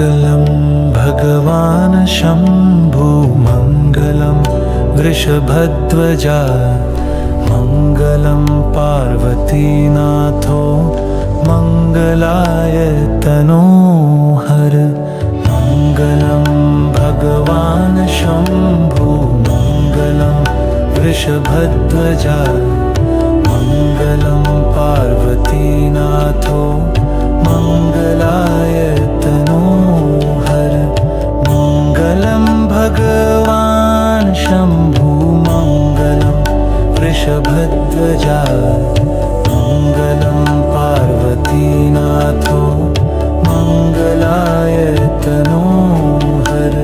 मङ्गलं भगवान् शम्भु मङ्गलं वृषभध्वजा मङ्गलं पार्वतीनाथो मङ्गलाय तनोहर मङ्गलं भगवान् शम्भु मङ्गलं वृषभध्वजा मङ्गलं पार्वतीनाथो मङ्गलाय तनोहर मङ्गलं भगवान् शम्भु मङ्गलं वृषभध्वजा मङ्गलं पार्वतीनाथो मङ्गलाय तनोहर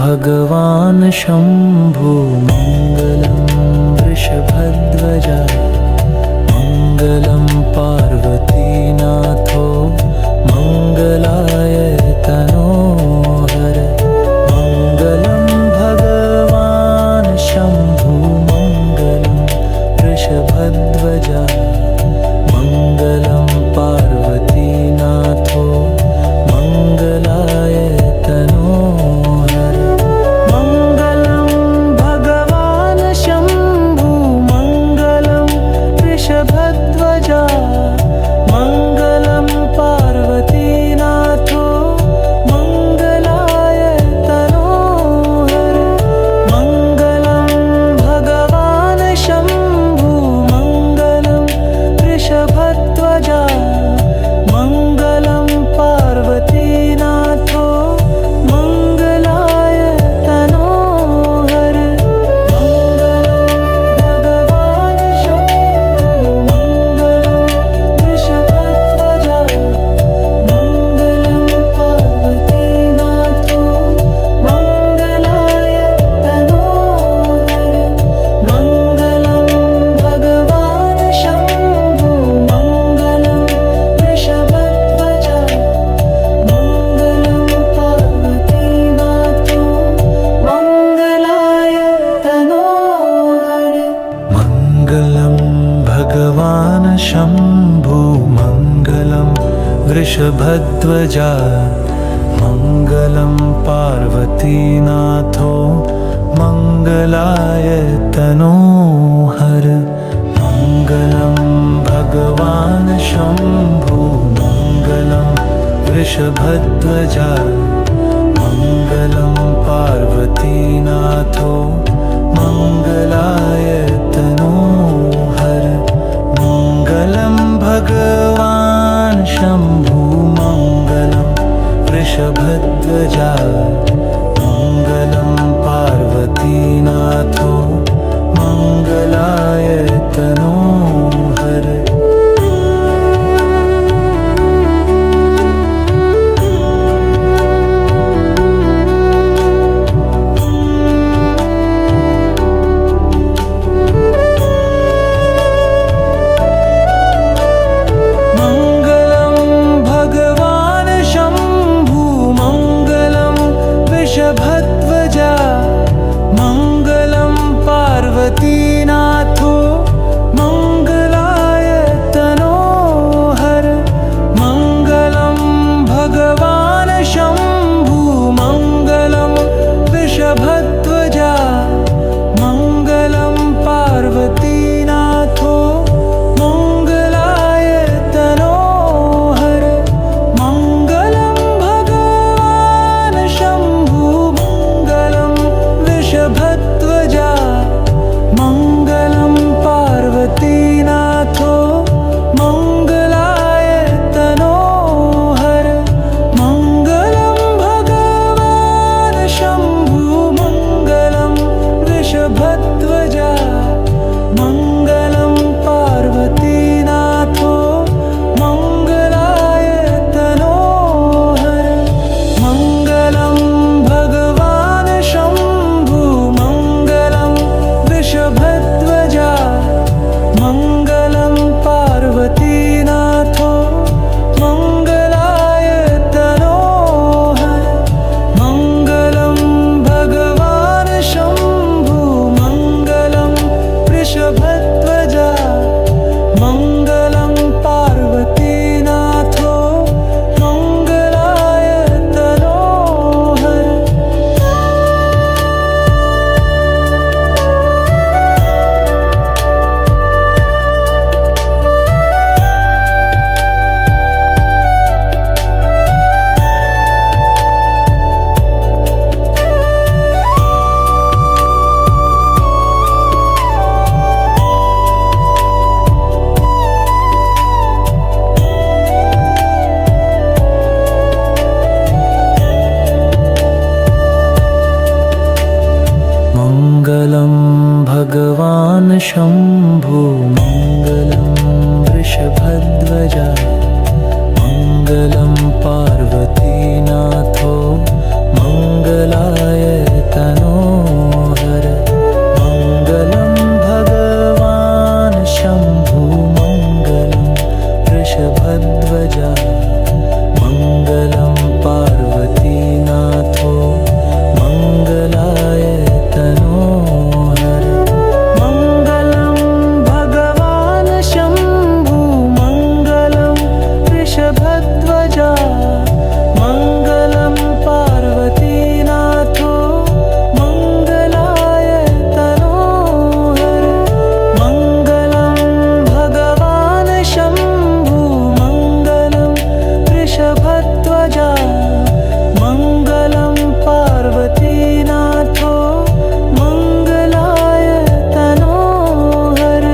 भगवान् शम्भु मङ्गलं वृषभध्वजा मङ्गलं पार्वतीनाथो मङ्गलाय तनोहर मङ्गलं भगवान् शम्भु मङ्गलं वृषभध्वजा मङ्गलं पार्वतीनाथो मङ्गलाय तनोहर शम्भु मङ्गलं वृषभध्वजा मङ्गलं पार्वतीनाथो मङ्गलाय तनोहर मङ्गलं भगवान् शम्भु मङ्गलं वृषभध्वजा मङ्गलं पार्वतीनाथो मङ्गलाय तनोहर मङ्गलं भगवान् शम्भु मङ्गलं वृषभध्वजा मङ्गलं पार्वतीनाथो मङ्गलाय तनोहर पार्वतीनाथो मङ्गलाय तनोहर मङ्गलं भगवान् शम्भु मङ्गलं वृषभध्वजा मङ्गलं पार्वतीनाथो मङ्गलाय तनोहर मङ्गलं भगवान् शम्भु मङ्गलं वृषभध्वजा मङ्गलं पार्वतीनाथो मङ्गलाय तनोहर मङ्गलं भगवान् शम्भु मङ्गलं वृषभध्वजा मङ्गलं पार्वतीनाथो मङ्गलाय तनोहर मङ्गलं भगवान् शम्भु मङ्गलं वृषभध्वजा मङ्गलं पार्वतीनाथो मङ्गलाय तनोहर मङ्गलं भगवान् शम्भु मङ्गलं वृषभध्वजा मङ्गलं पार्वतीनाथो मङ्गलाय तनोहर मङ्गलं भगवान् शम्भु मङ्गलं वृषभध्वजा मङ्गलं पार्वतीनाथो मङ्गलाय तनोहर मङ्गलं भगवान् शम्भु मङ्गलं वृषभध्वजा मङ्गलं पार्वतीनाथो मङ्गलाय तनोहर मङ्गलं भगवान् शम्भु मङ्गलं वृषभध्वजा मङ्गलं पार्वतीनाथो मङ्गलाय तनोहर मङ्गलं भगवान् शम्भु मङ्गलं वृषभध्वजा मङ्गलं पार्वतीनाथो मङ्गलाय तनोहर मङ्गलं भगवान् शम्भु मङ्गलं वृषभध्वजा मङ्गलं पार्वतीनाथो मङ्गलाय तनोहर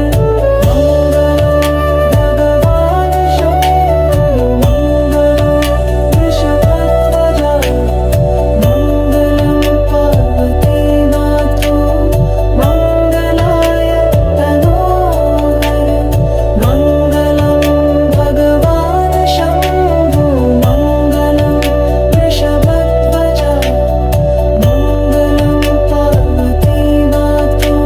मङ्गलं भगवान् शम्भु मङ्गलं वृषभध्वजा मङ्गलं पार्वतीनाथो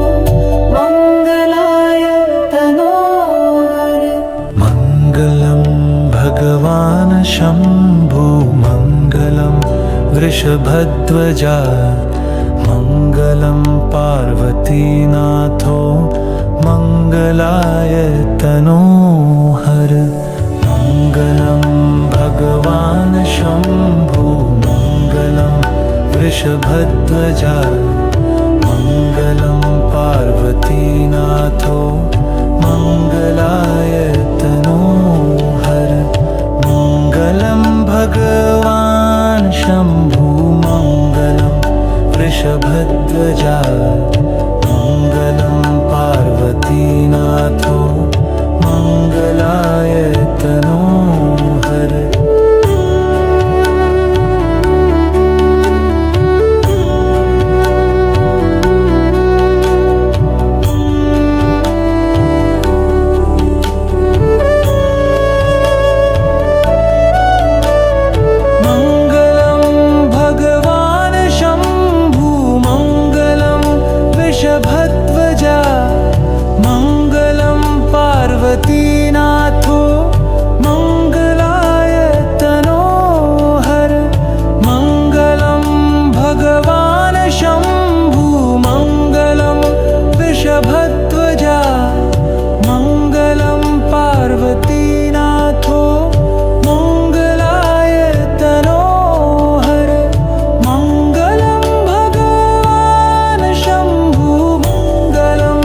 मङ्गलाय तनोहर मङ्गलं भगवान् शम्भु मङ्गलं वृषभध्वजा मङ्गलं पार्वतीनाथो मङ्गलाय तनोहर मङ्गलं भगवान् शम्भु मङ्गलं वृषभध्वजा मङ्गलं पार्वतीनाथो मङ्गलाय तनोहर मङ्गलं भगवान् शम्भु मङ्गलं वृषभध्वजा मङ्गलं पार्वतीनाथो मङ्गलाय तनोहर पार्वतीनाथो मङ्गलाय तनोहर मङ्गलं भगवान् शम्भु मङ्गलं वृषभध्वजा मङ्गलं पार्वतीनाथो मङ्गलाय तनोहर मङ्गलं भगवान् शम्भु मङ्गलं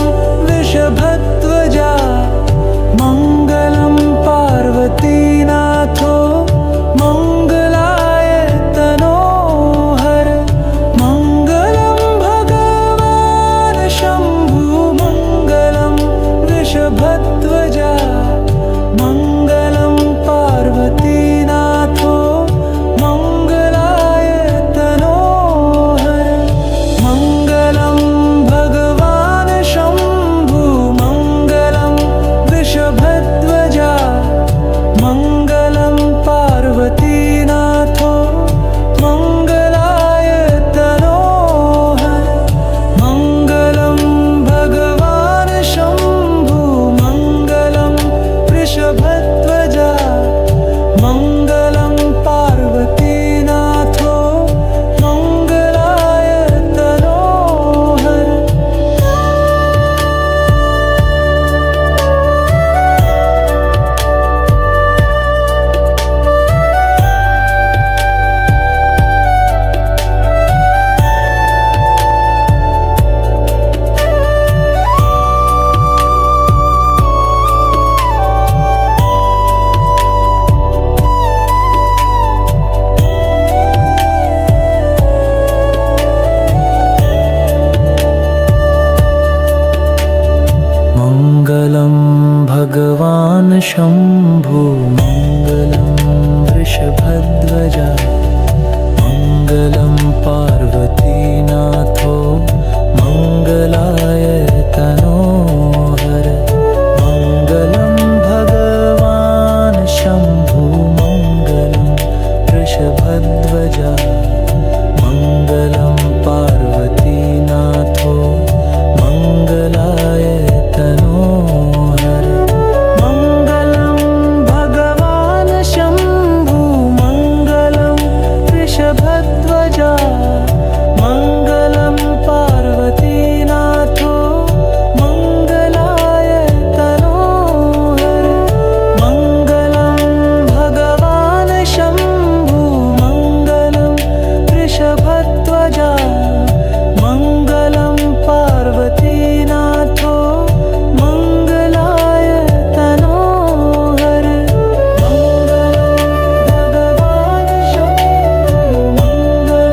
वृषभध्वजा मङ्गलं पार्वतीनाथो मङ्गलाय तनोहर मङ्गलं भगवान् शम्भु मङ्गलं वृषभध्वजा मङ्गलं पार्वतीनाथो मङ्गलाय तनोहर मङ्गलं भगवान् शम्भु मङ्गलं वृषभध्वजा मङ्गलं पार्वतीनाथो मङ्गलाय तनोहर मङ्गलं भगवान् शम्भु मङ्गलं वृषभध्वजा मङ्गलं पार्वतीनाथो मङ्गलाय तनोहर मङ्गलं भगवान् शम्भु मङ्गलं वृषभध्वजा मङ्गलं पार्वतीनाथो मङ्गलाय तनोहर मङ्गलं भगवान् शम्भु मङ्गलं वृषभध्वजा मङ्गलं पार्वतीनाथो मङ्गलाय तनोहर मङ्गलं भगवान् शम्भु मङ्गलं वृषभध्वजा मङ्गलं पार्वतीनाथो मङ्गलाय तनोहर मङ्गलं भगवान् शम्भु मङ्गलं वृषभध्वजा मङ्गलं पार्वतीनाथो मङ्गलाय तनोहर मङ्गलं भगवान् शम्भु मङ्गलं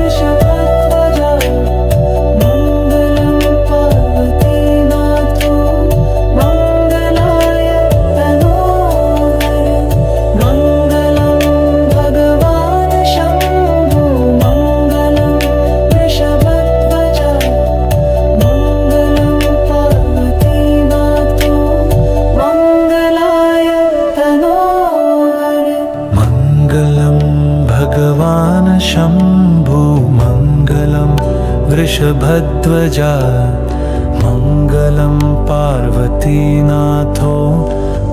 वृषभध्वजा मङ्गलं पार्वतीनाथो मङ्गलाय तनोहर मङ्गलं भगवान् शम्भु मङ्गलं वृषभध्वजा मङ्गलं पार्वतीनाथो मङ्गलाय तनोहर मङ्गलं भगवान् शम्भु मङ्गलं वृषभध्वजा मङ्गलं पार्वतीनाथो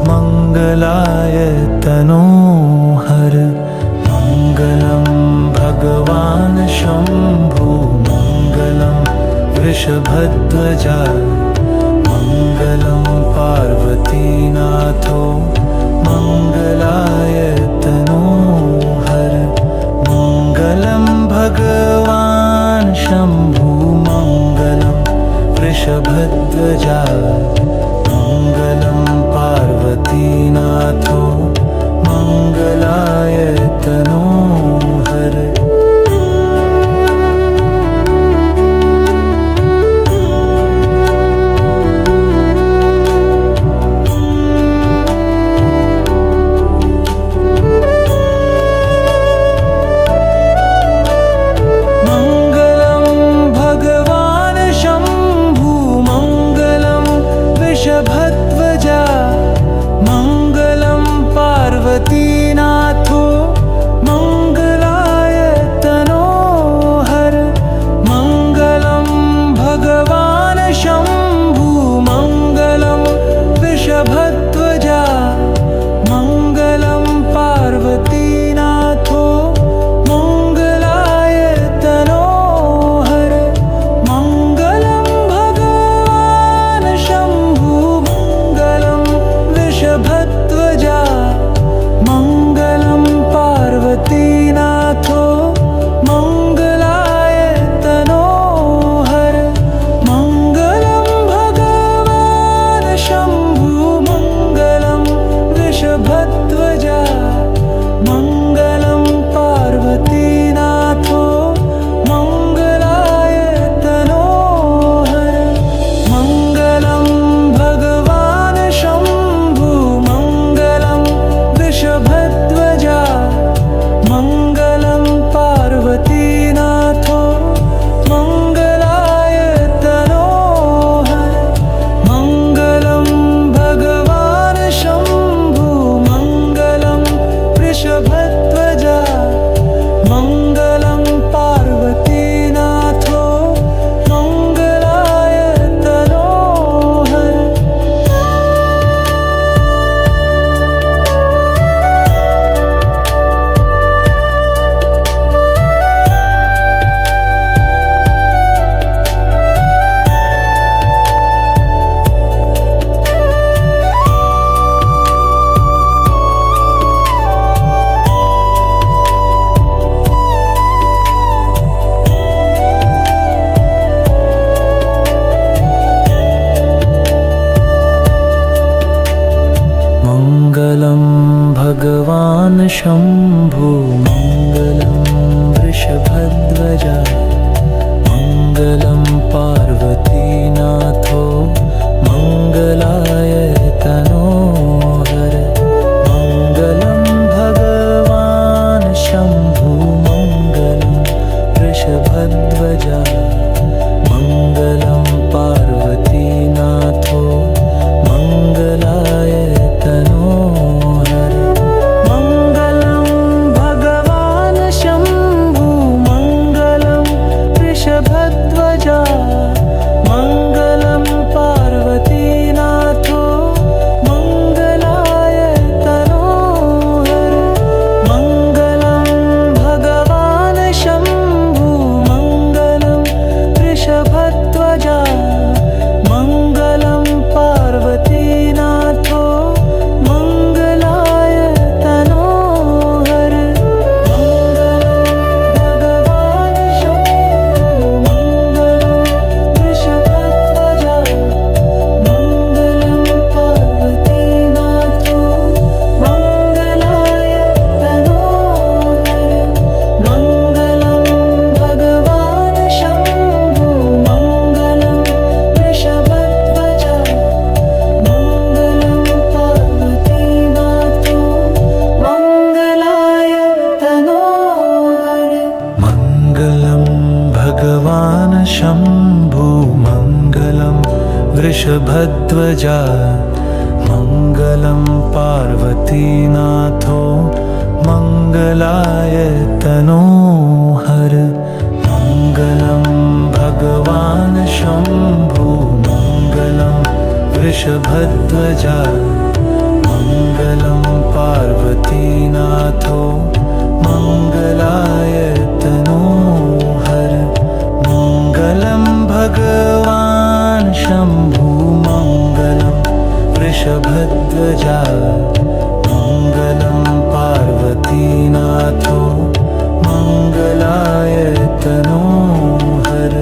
मङ्गलाय तनोहर मङ्गलं भगवान् शम्भु मङ्गलं वृषभध्वजा मङ्गलं पार्वतीनाथो मङ्गलाय तनोहर मङ्गलं भगवान् शम्भु मङ्गलं शम्भु मङ्गलं वृषभध्वजा मङ्गलं पार्वतीनाथो मङ्गलाय तनोहर मङ्गलं भगवान् शम्भु मङ्गलं वृषभध्वजा मङ्गलं पार्वतीनाथो मङ्गलाय तनोहर मङ्गलं भगवान् शम्भु मङ्गलं वृषभध्वजा मङ्गलं पार्वतीनाथो मङ्गलाय तनोहर मङ्गलं भगवान् शम्भु मङ्गलं वृषभध्वजा मङ्गलं पार्वतीनाथो मङ्गलाय तनोहर मङ्गलं भगवान् शम्भु मङ्गलं वृषभध्वजा मङ्गलं पार्वतीनाथो मङ्गलाय तनोहर मङ्गलं भगवान् शम्भु मङ्गलं वृषभध्वजा मङ्गलं पार्वतीनाथो मङ्गलाय तनोहर मङ्गलं भगवान् शम्भु मङ्गलं वृषभध्वजा मङ्गलं पार्वतीनाथो मङ्गलाय तनोहर मङ्गलं भगवान् शम्भु मङ्गलं वृषभध्वजा मङ्गलं पार्वतीनाथो मङ्गलाय तनोहर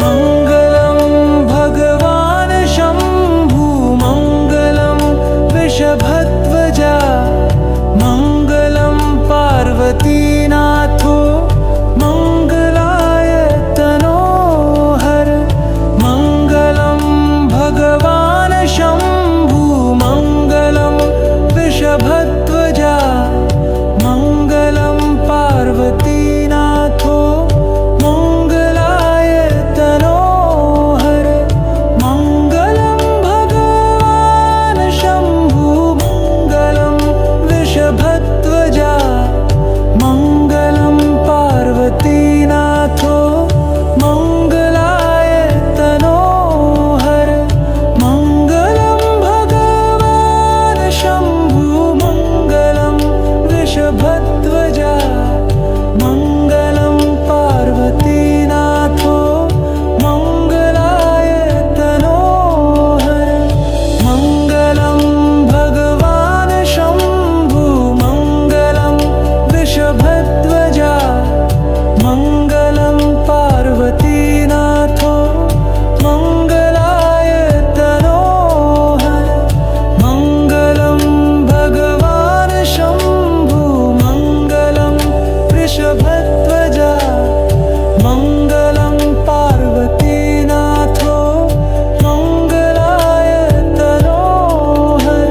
मङ्गलं भगवान् शम्भु मङ्गलं वृषभध्वजा मङ्गलं पार्वतीनाथो मङ्गलाय तनोहर मङ्गलं भगवान् शम्भु मङ्गलं वृषभध्वजा मङ्गलं पार्वतीनाथो मङ्गलाय तनोहर मङ्गलं भगवान् शम्भु मङ्गलं वृषभध्वजा मङ्गलं पार्वतीनाथो मङ्गलाय तनोहर मङ्गलं भगवान् शम्भु मङ्गलं वृषभध्वजा मङ्गलं पार्वतीनाथो मङ्गलाय तनोहर मङ्गलं भगवान् शम्भु मङ्गलं वृषभध्वजा मङ्गलं पार्वतीनाथो मङ्गलाय तनोहर मङ्गलं भगवान् शम्भु मङ्गलं वृषभध्वजा मङ्गलं पार्वतीनाथो मङ्गलाय तनोहर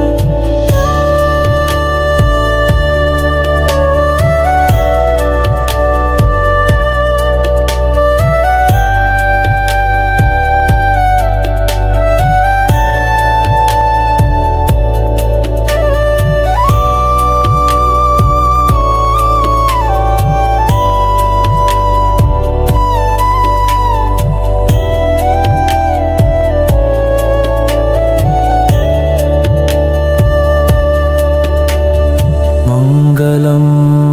मङ्गलं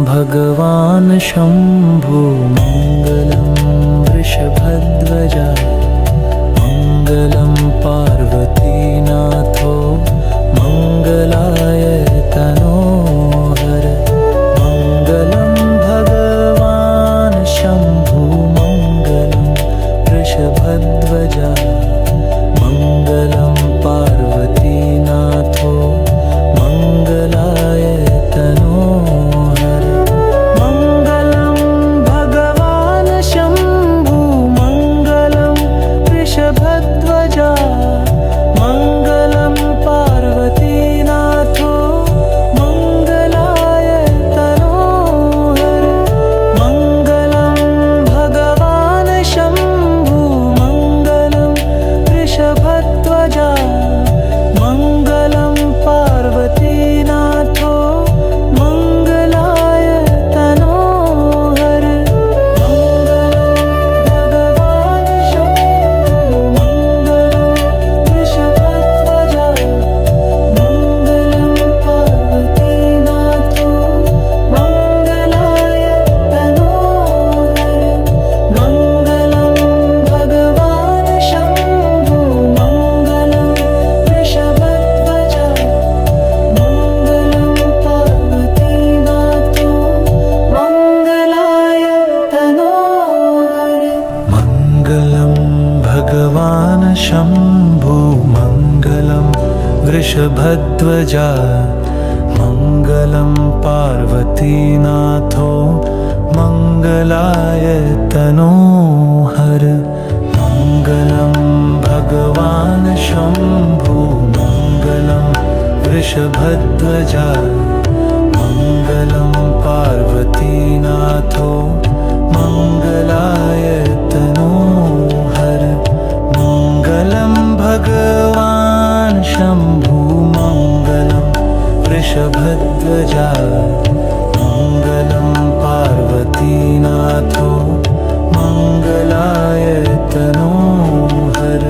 भगवान् शम्भु मङ्गलं वृषभध्वजा मङ्गलं पार्वतीनाथो मङ्गलाय तनोहर वृषभध्वजा मङ्गलं पार्वतीनाथो मङ्गलाय तनोहर मङ्गलं भगवान् शम्भो मङ्गलं वृषभध्वजा मङ्गलं पार्वतीनाथो मङ्गलाय तनोहर मङ्गलं भगवान् शम्भो मङ्गलं वृषभध्वजा मङ्गलं पार्वतीनाथो मङ्गलाय तनोहर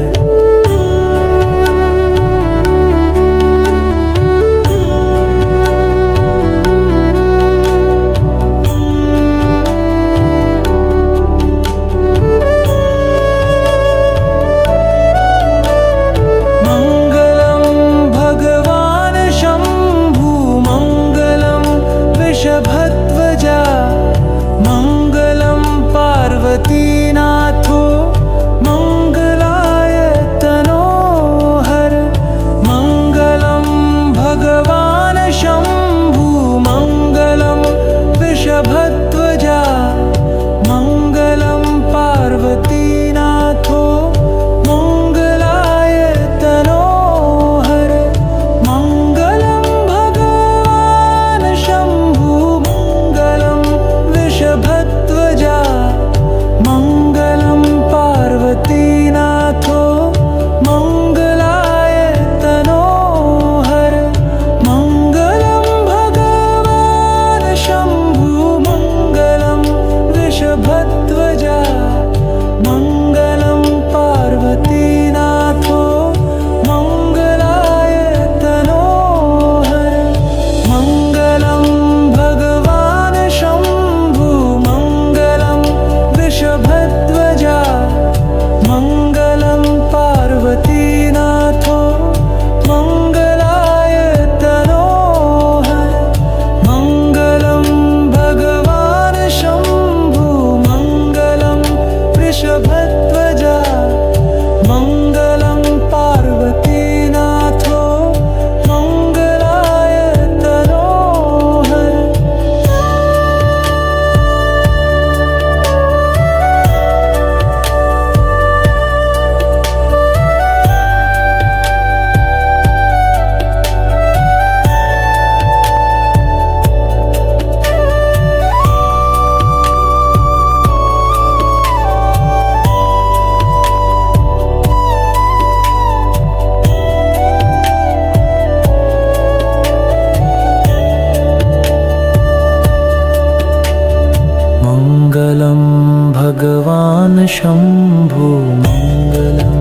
भगवान् शम्भो मङ्गलं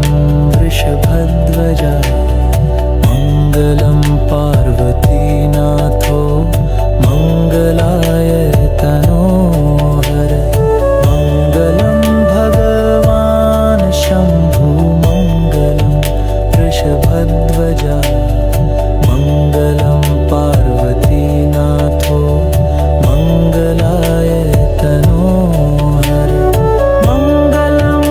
वृषभध्वजा मङ्गलं पार्वतीनाथो मङ्गलाय तनोहर मङ्गलं भगवान् शम्भो मङ्गलं वृषभध्वजा मङ्गलं पार्वतीनाथो मङ्गलाय तनोहर मङ्गलं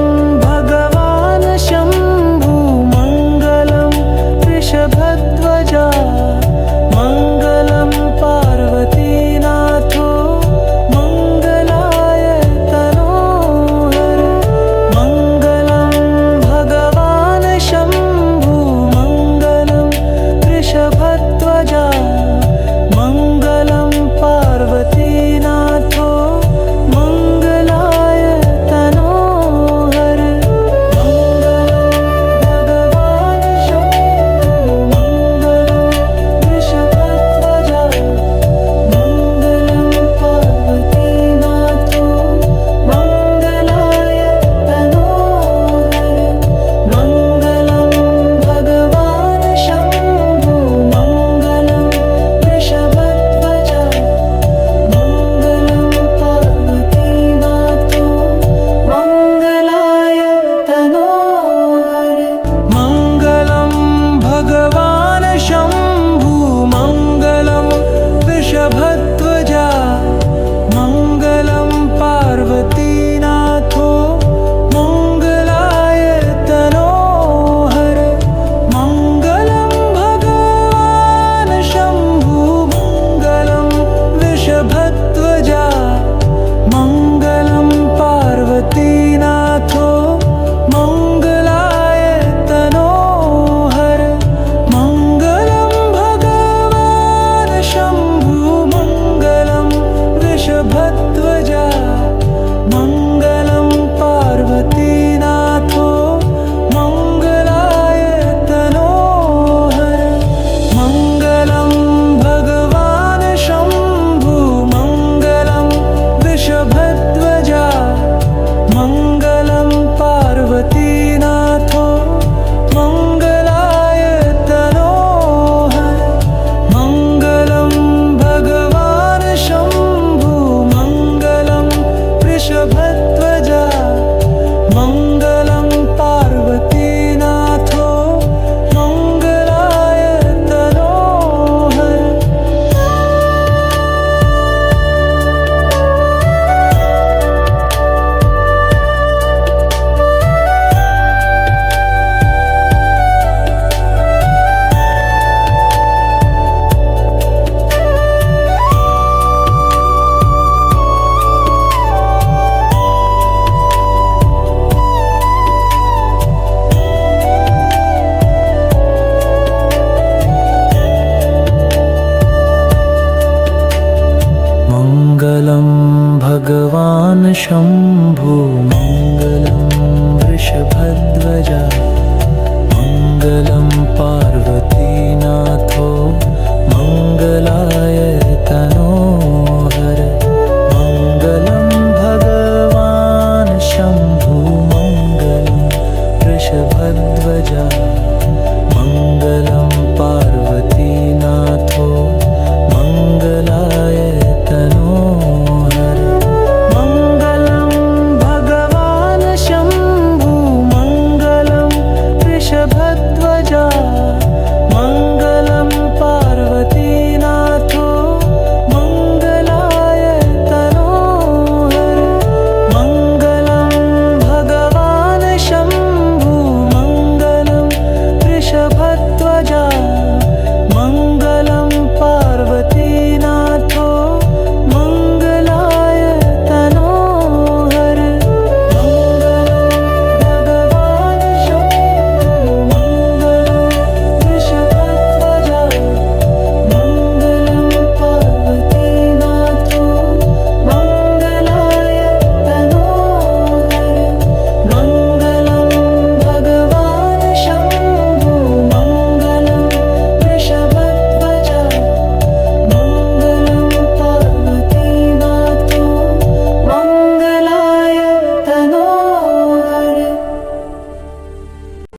भगवान् शम्भु मङ्गलम्।